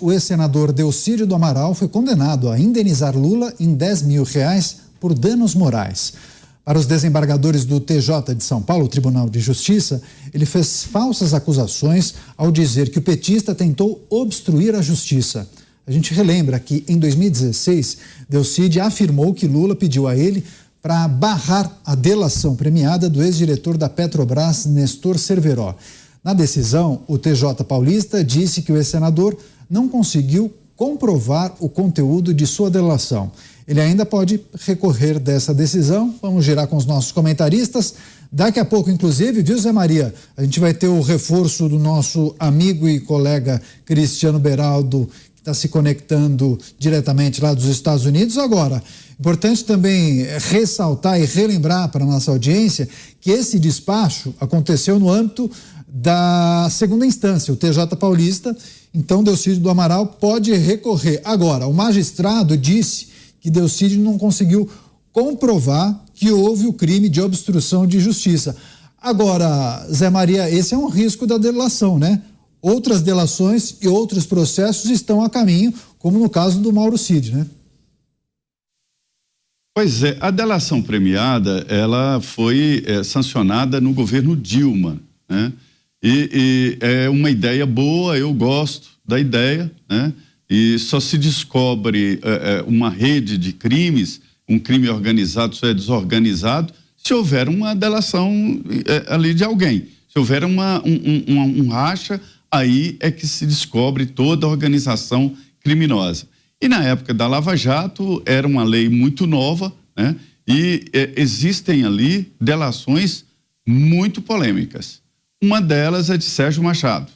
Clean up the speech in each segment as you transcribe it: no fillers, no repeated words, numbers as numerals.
O ex-senador Delcídio do Amaral foi condenado a indenizar Lula em R$10 mil por danos morais. Para os desembargadores do TJ de São Paulo, o Tribunal de Justiça, ele fez falsas acusações ao dizer que o petista tentou obstruir a justiça. A gente relembra que, em 2016, Delcídio afirmou que Lula pediu a ele para barrar a delação premiada do ex-diretor da Petrobras, Nestor Cerveró. Na decisão, o TJ paulista disse que o ex-senador não conseguiu comprovar o conteúdo de sua delação. Ele ainda pode recorrer dessa decisão. Vamos girar com os nossos comentaristas. Daqui a pouco, inclusive, viu, Zé Maria? A gente vai ter o reforço do nosso amigo e colega Cristiano Beraldo, que está se conectando diretamente lá dos Estados Unidos. Agora, importante também ressaltar e relembrar para a nossa audiência que esse despacho aconteceu no âmbito da segunda instância, o TJ paulista. Então, Delcídio do Amaral pode recorrer. Agora, o magistrado disse que Delcídio não conseguiu comprovar que houve o crime de obstrução de justiça. Agora, Zé Maria, esse é um risco da delação, né? Outras delações e outros processos estão a caminho, como no caso do Mauro Cid, né? Pois é, a delação premiada, ela foi sancionada no governo Dilma, né? E é uma ideia boa, eu gosto da ideia, né? E só se descobre uma rede de crimes, um crime organizado só é desorganizado, se houver uma delação ali de alguém. Se houver um racha, aí é que se descobre toda a organização criminosa. E na época da Lava Jato era uma lei muito nova, né? E existem ali delações muito polêmicas. Uma delas é de Sérgio Machado.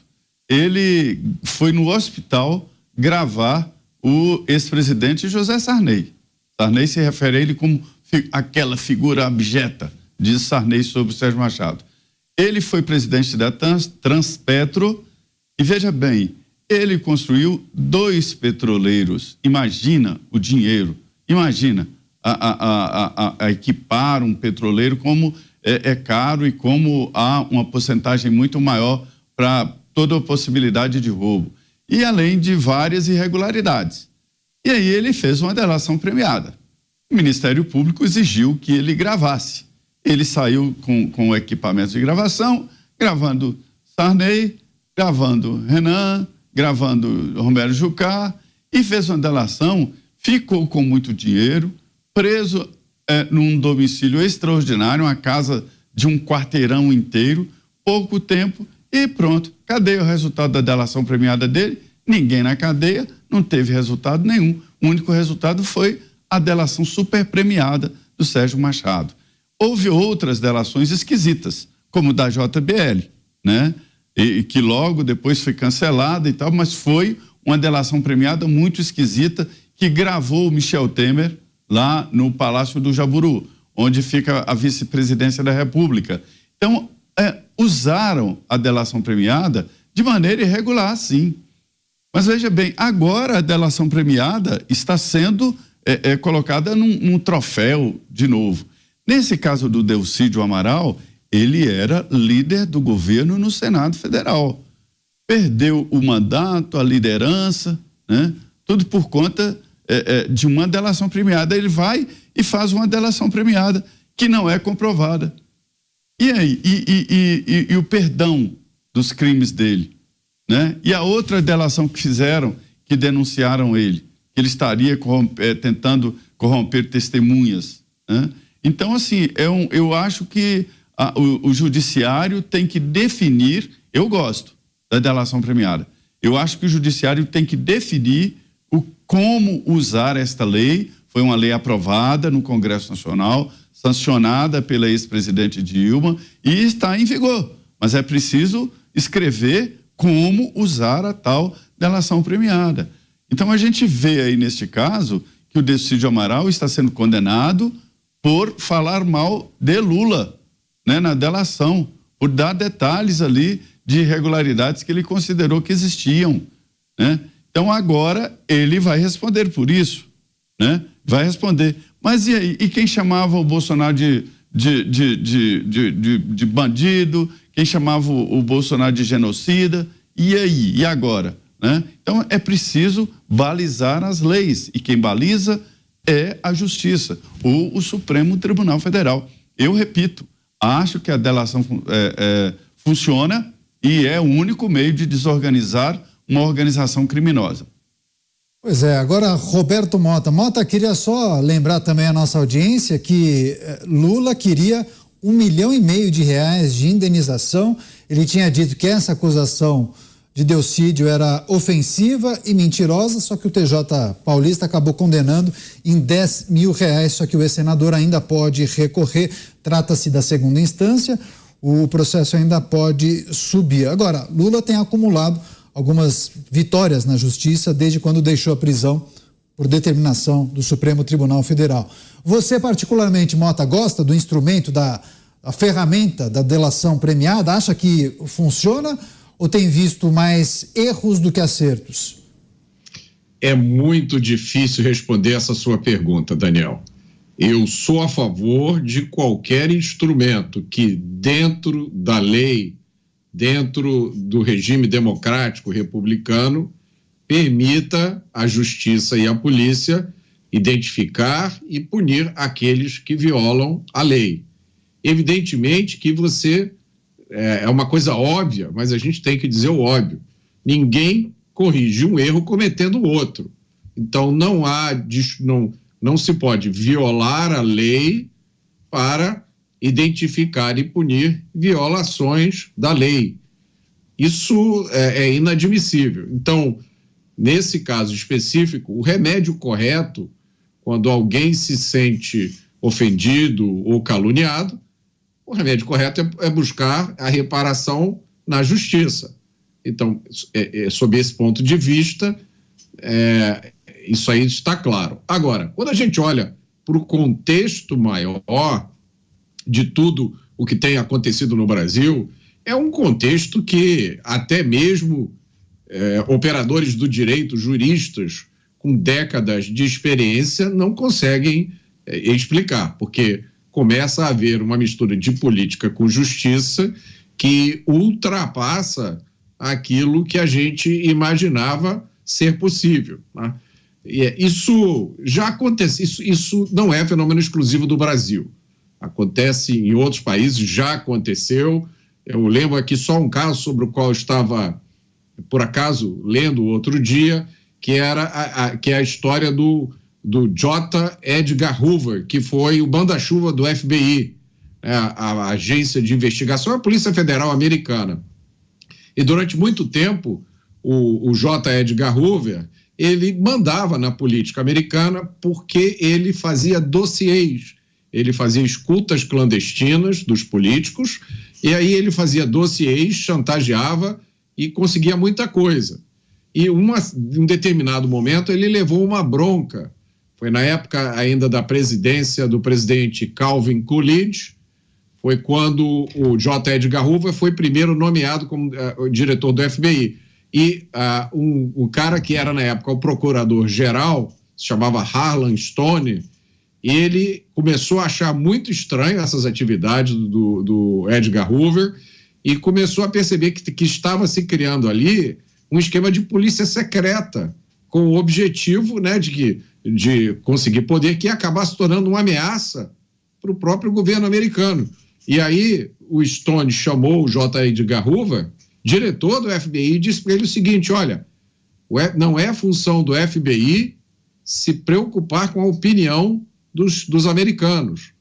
Ele foi no hospital gravar o ex-presidente José Sarney. Sarney se refere a ele como aquela figura abjeta, diz Sarney sobre Sérgio Machado. Ele foi presidente da Transpetro e, veja bem, ele construiu 2 petroleiros. Imagina o dinheiro, imagina a equipar um petroleiro, como é caro e como há uma porcentagem muito maior para toda a possibilidade de roubo. E além de várias irregularidades. E aí ele fez uma delação premiada. O Ministério Público exigiu que ele gravasse. Ele saiu com equipamentos de gravação, gravando Sarney, gravando Renan, gravando Romero Jucá, e fez uma delação, ficou com muito dinheiro, preso num domicílio extraordinário, uma casa de um quarteirão inteiro, pouco tempo, e pronto. Cadê o resultado da delação premiada dele? Ninguém na cadeia, não teve resultado nenhum. O único resultado foi a delação super premiada do Sérgio Machado. Houve outras delações esquisitas, como da JBL, né? E que logo depois foi cancelada e tal, mas foi uma delação premiada muito esquisita, que gravou o Michel Temer lá no Palácio do Jaburu, onde fica a vice-presidência da República. Então, usaram a delação premiada de maneira irregular, sim. Mas veja bem, agora a delação premiada está sendo colocada num troféu de novo. Nesse caso do Delcídio Amaral, ele era líder do governo no Senado Federal. Perdeu o mandato, a liderança, né? Tudo por conta de uma delação premiada. Ele vai e faz uma delação premiada que não é comprovada. E aí? E o perdão dos crimes dele, né? E a outra delação que fizeram, que denunciaram ele, que ele estaria tentando corromper testemunhas, né? Então, assim, eu acho que o judiciário tem que definir. Eu gosto da delação premiada. Eu acho que o judiciário tem que definir como usar esta lei. Foi uma lei aprovada no Congresso Nacional, sancionada pela ex-presidente Dilma, e está em vigor. Mas é preciso escrever como usar a tal delação premiada. Então a gente vê aí neste caso que o Delcídio Amaral está sendo condenado por falar mal de Lula, né, na delação, por dar detalhes ali de irregularidades que ele considerou que existiam, né? Então agora ele vai responder por isso, né? Vai responder. Mas e aí? E quem chamava o Bolsonaro de bandido? Quem chamava o Bolsonaro de genocida? E aí? E agora? né? Então é preciso balizar as leis, e quem baliza é a Justiça, ou o Supremo Tribunal Federal. Eu repito, acho que a delação funciona e é o único meio de desorganizar uma organização criminosa. Pois é, agora Roberto Mota. Mota, queria só lembrar também a nossa audiência que Lula queria R$1,5 milhão de indenização. Ele tinha dito que essa acusação de Delcídio era ofensiva e mentirosa, só que o TJ paulista acabou condenando em R$10 mil, só que o ex-senador ainda pode recorrer. Trata-se da segunda instância, o processo ainda pode subir. Agora, Lula tem acumulado algumas vitórias na justiça desde quando deixou a prisão por determinação do Supremo Tribunal Federal. Você, particularmente, Mota, gosta do instrumento, da ferramenta da delação premiada? Acha que funciona ou tem visto mais erros do que acertos? É muito difícil responder essa sua pergunta, Daniel. Eu sou a favor de qualquer instrumento que, dentro da lei, dentro do regime democrático republicano, permita a justiça e a polícia identificar e punir aqueles que violam a lei. Evidentemente que é uma coisa óbvia, mas a gente tem que dizer o óbvio. Ninguém corrige um erro cometendo outro. Então não se pode violar a lei para identificar e punir violações da lei. Isso é inadmissível. Então, nesse caso específico, o remédio correto, quando alguém se sente ofendido ou caluniado, o remédio correto é buscar a reparação na justiça. Então, sob esse ponto de vista, isso aí está claro. Agora, quando a gente olha para o contexto maior de tudo o que tem acontecido no Brasil, é um contexto que até mesmo operadores do direito, juristas com décadas de experiência não conseguem explicar, porque começa a haver uma mistura de política com justiça que ultrapassa aquilo que a gente imaginava ser possível, né? Isso já acontece, isso não é fenômeno exclusivo do Brasil. Acontece em outros países, já aconteceu. Eu lembro aqui só um caso sobre o qual eu estava, por acaso, lendo outro dia, que é a história do J. Edgar Hoover, que foi o manda-chuva do FBI, a agência de investigação, a Polícia Federal Americana. E durante muito tempo, o J. Edgar Hoover, ele mandava na política americana porque ele fazia dossiês. Ele fazia escutas clandestinas dos políticos, e aí ele fazia dossiês, chantageava e conseguia muita coisa. E em um determinado momento ele levou uma bronca. Foi na época ainda da presidência do presidente Calvin Coolidge, foi quando o J. Edgar Hoover foi primeiro nomeado como diretor do FBI. E o cara que era na época o procurador-geral, se chamava Harlan Stone, ele começou a achar muito estranho essas atividades do Edgar Hoover e começou a perceber que estava se criando ali um esquema de polícia secreta, com o objetivo, né, de conseguir poder que ia acabar se tornando uma ameaça para o próprio governo americano. E aí o Stone chamou o J. Edgar Hoover, diretor do FBI, e disse para ele o seguinte: olha, não é função do FBI se preocupar com a opinião dos americanos.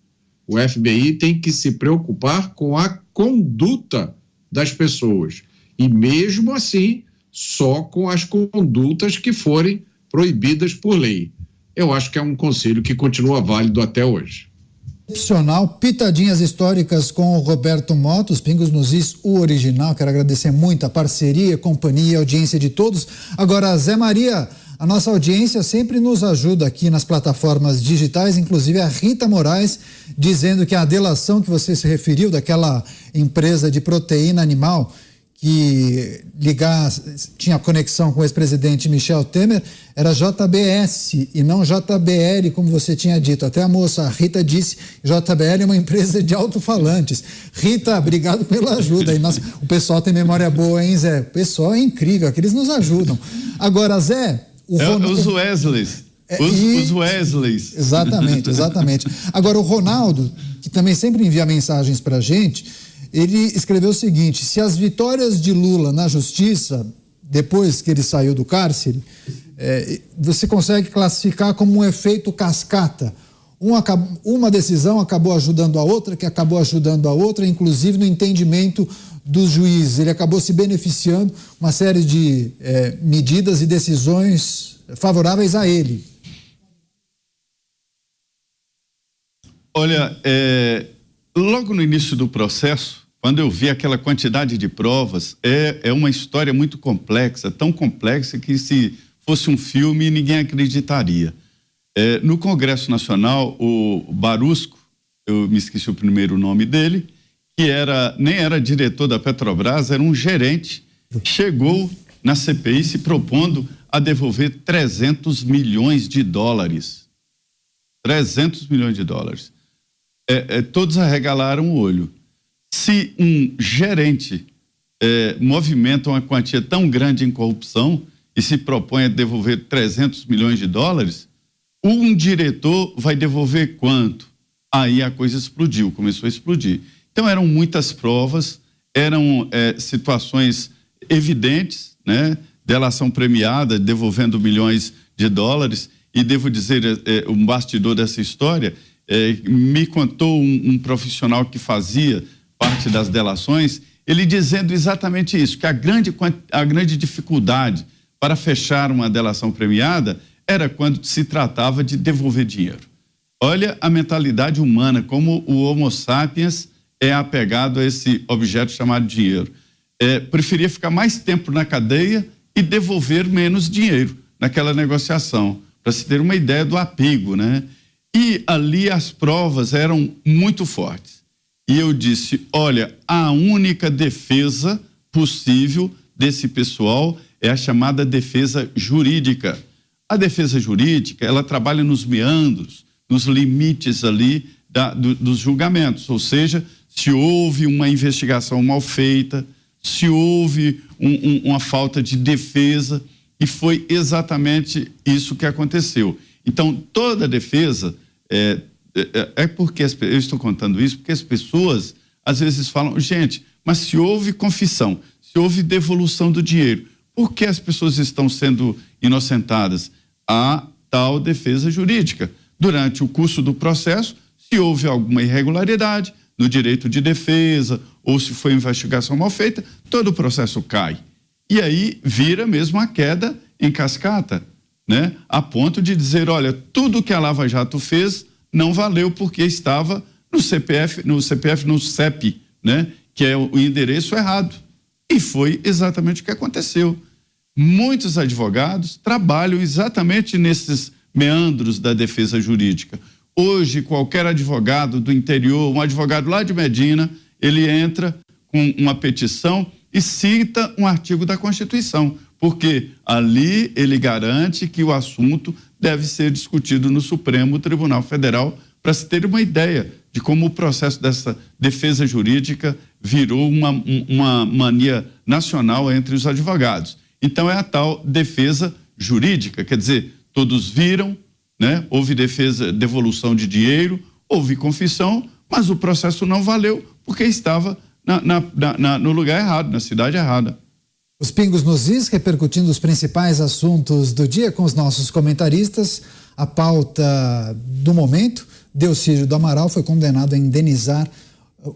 O FBI tem que se preocupar com a conduta das pessoas. E mesmo assim, só com as condutas que forem proibidas por lei. Eu acho que é um conselho que continua válido até hoje. Excepcional, pitadinhas históricas com o Roberto Mota, os Pingos nos Is, o original. Quero agradecer muito a parceria, companhia, audiência de todos. Agora, Zé Maria, a nossa audiência sempre nos ajuda aqui nas plataformas digitais, inclusive a Rita Moraes, dizendo que a delação que você se referiu, daquela empresa de proteína animal, que tinha conexão com o ex-presidente Michel Temer, era JBS e não JBL, como você tinha dito. Até a moça, a Rita, disse que JBL é uma empresa de alto-falantes. Rita, obrigado pela ajuda. O pessoal tem memória boa, hein, Zé? O pessoal é incrível, aqui eles nos ajudam. Agora, Zé... Os Wesleys. Os Wesleys. Exatamente. Agora, o Ronaldo, que também sempre envia mensagens para a gente, ele escreveu o seguinte: se as vitórias de Lula na justiça, depois que ele saiu do cárcere, você consegue classificar como um efeito cascata. Uma decisão acabou ajudando a outra, que acabou ajudando a outra, inclusive no entendimento dos juízes. Ele acabou se beneficiando uma série de medidas e decisões favoráveis a ele. Olha, logo no início do processo, quando eu vi aquela quantidade de provas, é uma história muito complexa, tão complexa que se fosse um filme ninguém acreditaria. No Congresso Nacional, o Barusco, eu me esqueci o primeiro nome dele, que nem era diretor da Petrobras, era um gerente, chegou na CPI se propondo a devolver 300 milhões de dólares. 300 milhões de dólares. Todos arregalaram o olho. Se um gerente movimenta uma quantia tão grande em corrupção e se propõe a devolver 300 milhões de dólares, um diretor vai devolver quanto? Aí a coisa explodiu, começou a explodir. Então eram muitas provas, eram situações evidentes, né? Delação premiada, devolvendo milhões de dólares, e devo dizer, um bastidor dessa história, me contou um profissional que fazia parte das delações, ele dizendo exatamente isso, que a grande dificuldade para fechar uma delação premiada era quando se tratava de devolver dinheiro. Olha a mentalidade humana, como o Homo sapiens é apegado a esse objeto chamado dinheiro. Preferia ficar mais tempo na cadeia e devolver menos dinheiro naquela negociação, para se ter uma ideia do apego, né? E ali as provas eram muito fortes. E eu disse, olha, a única defesa possível desse pessoal é a chamada defesa jurídica. A defesa jurídica, ela trabalha nos meandros, nos limites ali dos julgamentos, ou seja, se houve uma investigação mal feita, se houve uma falta de defesa, e foi exatamente isso que aconteceu. Então, toda a defesa, porque eu estou contando isso, porque as pessoas às vezes falam, gente, mas se houve confissão, se houve devolução do dinheiro, por que as pessoas estão sendo inocentadas? A tal defesa jurídica. Durante o curso do processo, se houve alguma irregularidade no direito de defesa, ou se foi investigação mal feita, todo o processo cai. E aí vira mesmo a queda em cascata, né? A ponto de dizer, olha, tudo que a Lava Jato fez não valeu porque estava no CEP, né? Que é o endereço errado. E foi exatamente o que aconteceu. Muitos advogados trabalham exatamente nesses meandros da defesa jurídica. Hoje, qualquer advogado do interior, um advogado lá de Medina, ele entra com uma petição e cita um artigo da Constituição, porque ali ele garante que o assunto deve ser discutido no Supremo Tribunal Federal, para se ter uma ideia de como o processo dessa defesa jurídica virou uma mania nacional entre os advogados. Então é a tal defesa jurídica, quer dizer, todos viram, né? Houve devolução de dinheiro, houve confissão, mas o processo não valeu porque estava no lugar errado, na cidade errada. Os pingos nos is, repercutindo os principais assuntos do dia com os nossos comentaristas. A pauta do momento: Delcídio do Amaral foi condenado a indenizar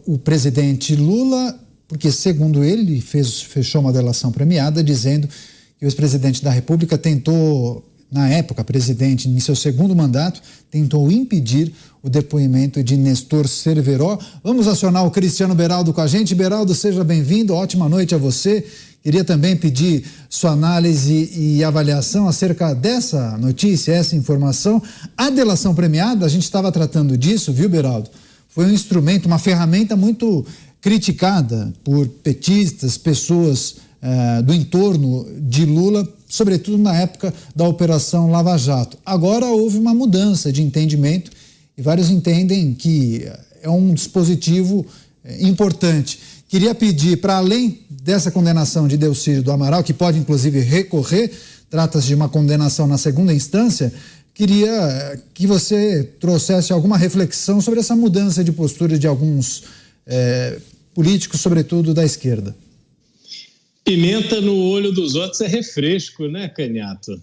o presidente Lula, porque, segundo ele, fechou uma delação premiada dizendo que o ex-presidente da República tentou, na época, presidente, em seu segundo mandato, tentou impedir o depoimento de Nestor Cerveró. Vamos acionar o Cristiano Beraldo com a gente. Beraldo, seja bem-vindo, ótima noite a você. Queria também pedir sua análise e avaliação acerca dessa notícia, essa informação. A delação premiada, a gente estava tratando disso, viu, Beraldo? Foi um instrumento, uma ferramenta muito criticada por petistas, pessoas do entorno de Lula, sobretudo na época da Operação Lava Jato. Agora houve uma mudança de entendimento e vários entendem que é um dispositivo importante. Queria pedir, para além dessa condenação de Delcídio do Amaral, que pode inclusive recorrer, trata-se de uma condenação na segunda instância, queria que você trouxesse alguma reflexão sobre essa mudança de postura de alguns políticos, sobretudo da esquerda. Pimenta no olho dos outros é refresco, né, Caniato?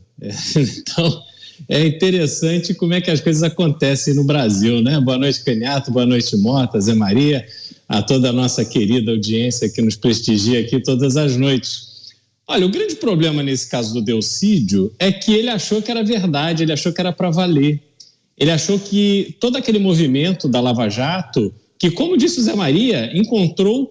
Então, é interessante como é que as coisas acontecem no Brasil, né? Boa noite, Caniato, boa noite, Mota, Zé Maria, a toda a nossa querida audiência que nos prestigia aqui todas as noites. Olha, o grande problema nesse caso do Delcídio é que ele achou que era verdade, ele achou que era para valer. Ele achou que todo aquele movimento da Lava Jato, que, como disse o Zé Maria, encontrou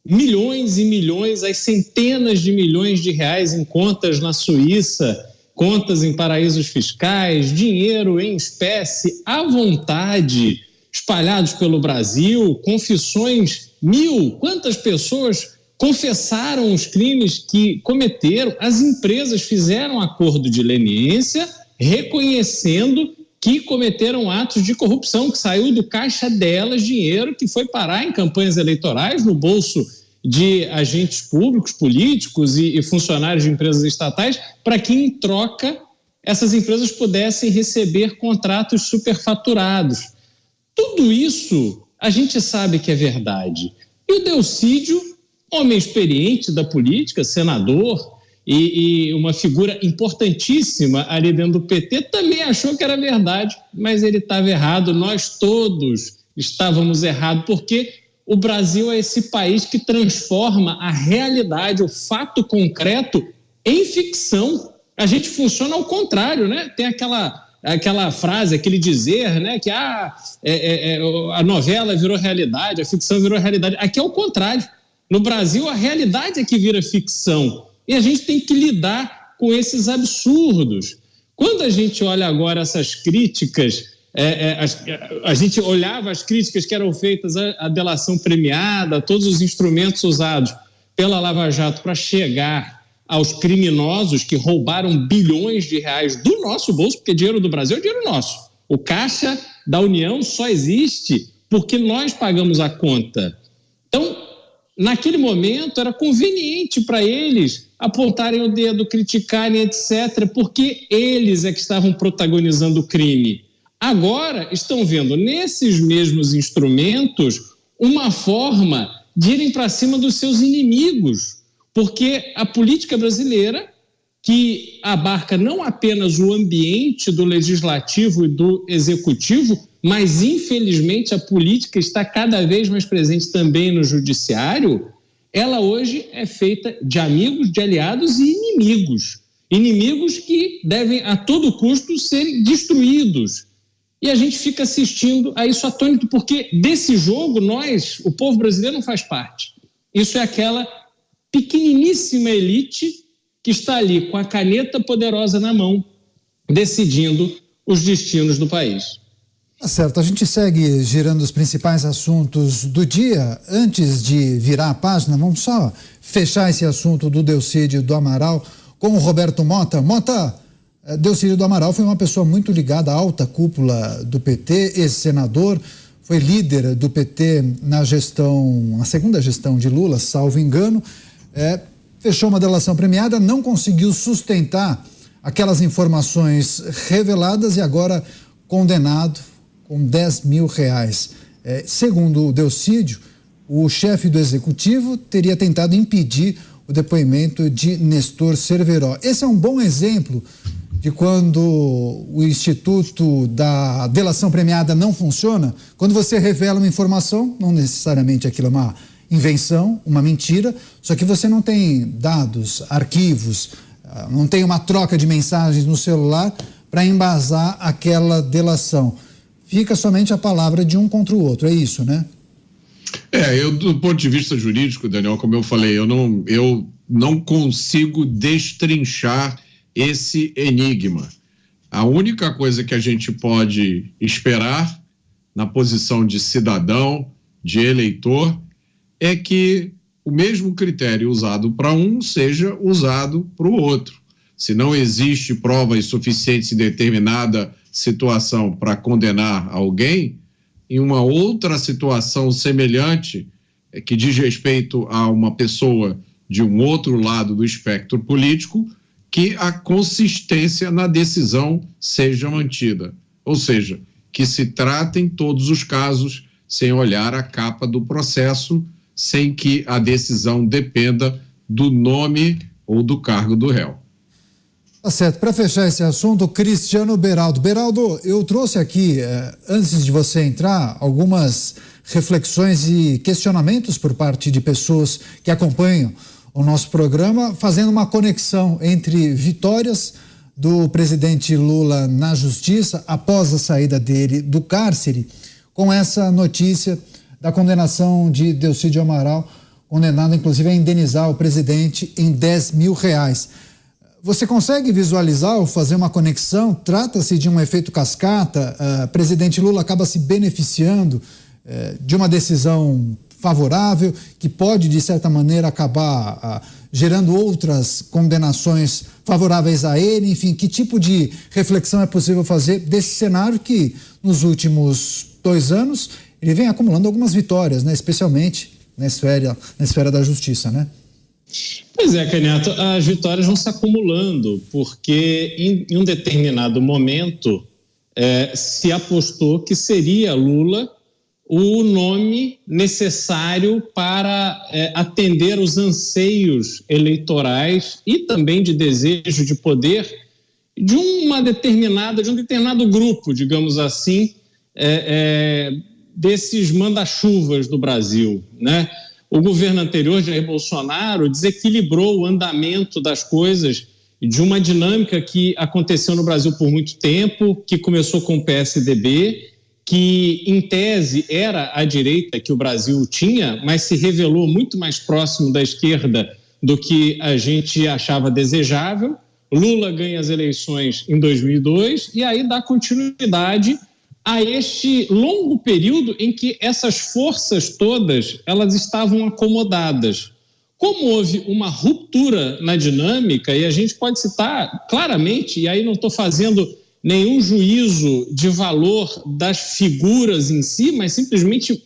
milhões e milhões, as centenas de milhões de reais em contas na Suíça, contas em paraísos fiscais, dinheiro em espécie, à vontade, espalhados pelo Brasil, confissões, quantas pessoas confessaram os crimes que cometeram? As empresas fizeram acordo de leniência, reconhecendo que cometeram atos de corrupção, que saiu do caixa delas dinheiro que foi parar em campanhas eleitorais, no bolso de agentes públicos, políticos e funcionários de empresas estatais, para que, em troca, essas empresas pudessem receber contratos superfaturados. Tudo isso a gente sabe que é verdade. E o Delcídio, homem experiente da política, senador, e uma figura importantíssima ali dentro do PT, também achou que era verdade, mas ele estava errado, nós todos estávamos errados, porque o Brasil é esse país que transforma a realidade, o fato concreto, em ficção. A gente funciona ao contrário, né? Tem aquela frase, aquele dizer, né, que a novela virou realidade, a ficção virou realidade. Aqui é o contrário. No Brasil, a realidade é que vira ficção. E a gente tem que lidar com esses absurdos. Quando a gente olha agora essas críticas, a gente olhava as críticas que eram feitas à delação premiada, a todos os instrumentos usados pela Lava Jato para chegar aos criminosos que roubaram bilhões de reais do nosso bolso, porque dinheiro do Brasil é dinheiro nosso. O caixa da União só existe porque nós pagamos a conta. Então, naquele momento, era conveniente para eles apontarem o dedo, criticarem, etc., porque eles é que estavam protagonizando o crime. Agora, estão vendo nesses mesmos instrumentos uma forma de irem para cima dos seus inimigos, porque a política brasileira, que abarca não apenas o ambiente do legislativo e do executivo, mas, infelizmente, a política está cada vez mais presente também no judiciário, ela hoje é feita de amigos, de aliados e inimigos. Inimigos que devem, a todo custo, serem destruídos. E a gente fica assistindo a isso atônito, porque desse jogo nós, o povo brasileiro, não faz parte. Isso é aquela pequeniníssima elite que está ali com a caneta poderosa na mão, decidindo os destinos do país. Tá certo, a gente segue girando os principais assuntos do dia. Antes de virar a página, vamos só fechar esse assunto do Delcídio do Amaral com o Roberto Mota. Mota, Delcídio do Amaral foi uma pessoa muito ligada à alta cúpula do PT, ex-senador, foi líder do PT na segunda gestão de Lula, salvo engano, fechou uma delação premiada, não conseguiu sustentar aquelas informações reveladas e agora condenado com 10 mil reais. Segundo o Delcídio, o chefe do executivo teria tentado impedir o depoimento de Nestor Cerveró. Esse é um bom exemplo de quando o Instituto da Delação Premiada não funciona. Quando você revela uma informação, não necessariamente aquilo é uma invenção, uma mentira, só que você não tem dados, arquivos, não tem uma troca de mensagens no celular para embasar aquela delação. Fica somente a palavra de um contra o outro, é isso, né? Eu, do ponto de vista jurídico, Daniel, como eu falei, eu não consigo destrinchar esse enigma. A única coisa que a gente pode esperar na posição de cidadão, de eleitor, é que o mesmo critério usado para um seja usado para o outro. Se não existe provas suficientes em determinada situação para condenar alguém, em uma outra situação semelhante, que diz respeito a uma pessoa de um outro lado do espectro político, que a consistência na decisão seja mantida. Ou seja, que se tratem todos os casos sem olhar a capa do processo, sem que a decisão dependa do nome ou do cargo do réu. Tá certo. Para fechar esse assunto, Cristiano Beraldo. Beraldo, eu trouxe aqui, antes de você entrar, algumas reflexões e questionamentos por parte de pessoas que acompanham o nosso programa, fazendo uma conexão entre vitórias do presidente Lula na justiça após a saída dele do cárcere, com essa notícia da condenação de Delcídio Amaral, condenado inclusive a indenizar o presidente em R$10 mil. Você consegue visualizar ou fazer uma conexão? Trata-se de um efeito cascata? Presidente Lula acaba se beneficiando de uma decisão favorável que pode, de certa maneira, acabar gerando outras condenações favoráveis a ele? Enfim, que tipo de reflexão é possível fazer desse cenário que, nos últimos 2 anos, ele vem acumulando algumas vitórias, né? Especialmente na esfera da justiça, né? Pois é, Canhato, as vitórias vão se acumulando, porque em um determinado momento se apostou que seria Lula o nome necessário para atender os anseios eleitorais e também de desejo de poder de um determinado grupo, digamos assim, desses manda-chuvas do Brasil, né? O governo anterior, Jair Bolsonaro, desequilibrou o andamento das coisas de uma dinâmica que aconteceu no Brasil por muito tempo, que começou com o PSDB, que em tese era a direita que o Brasil tinha, mas se revelou muito mais próximo da esquerda do que a gente achava desejável. Lula ganha as eleições em 2002 e aí dá continuidade a este longo período em que essas forças todas elas estavam acomodadas. Como houve uma ruptura na dinâmica, e a gente pode citar claramente, e aí não estou fazendo nenhum juízo de valor das figuras em si, mas simplesmente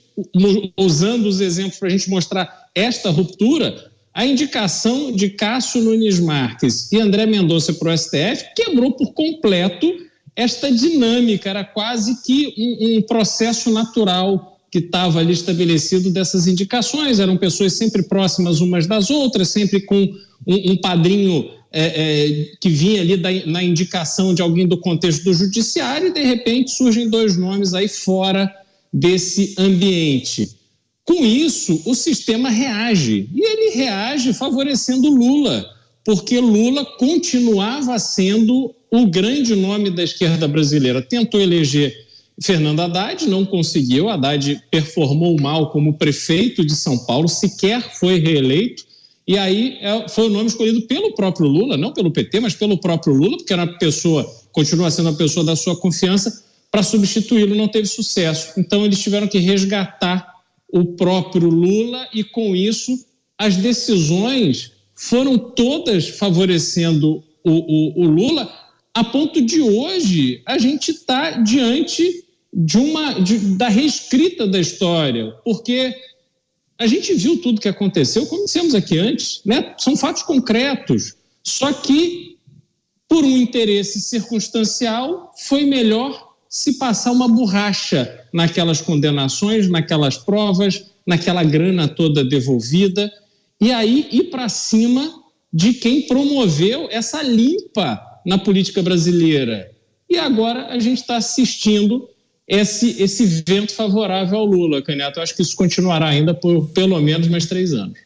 usando os exemplos para a gente mostrar esta ruptura, a indicação de Cássio Nunes Marques e André Mendonça para o STF quebrou por completo esta dinâmica, era quase que um processo natural que estava ali estabelecido dessas indicações, eram pessoas sempre próximas umas das outras, sempre com um padrinho que vinha ali na indicação de alguém do contexto do judiciário, e de repente surgem 2 nomes aí fora desse ambiente. Com isso, o sistema reage, e ele reage favorecendo Lula, porque Lula continuava sendo o grande nome da esquerda brasileira. Tentou eleger Fernando Haddad, não conseguiu. Haddad performou mal como prefeito de São Paulo, sequer foi reeleito. E aí foi o nome escolhido pelo próprio Lula, não pelo PT, mas pelo próprio Lula, porque era uma pessoa, continua sendo uma pessoa da sua confiança, para substituí-lo. Não teve sucesso. Então eles tiveram que resgatar o próprio Lula e, com isso, as decisões foram todas favorecendo o Lula, a ponto de hoje a gente está diante da reescrita da história, porque a gente viu tudo que aconteceu, como dissemos aqui antes, né? São fatos concretos, só que por um interesse circunstancial foi melhor se passar uma borracha naquelas condenações, naquelas provas, naquela grana toda devolvida, e aí ir para cima de quem promoveu essa limpa na política brasileira. E agora a gente está assistindo esse vento favorável ao Lula, Canhato. Eu acho que isso continuará ainda por pelo menos mais 3 anos.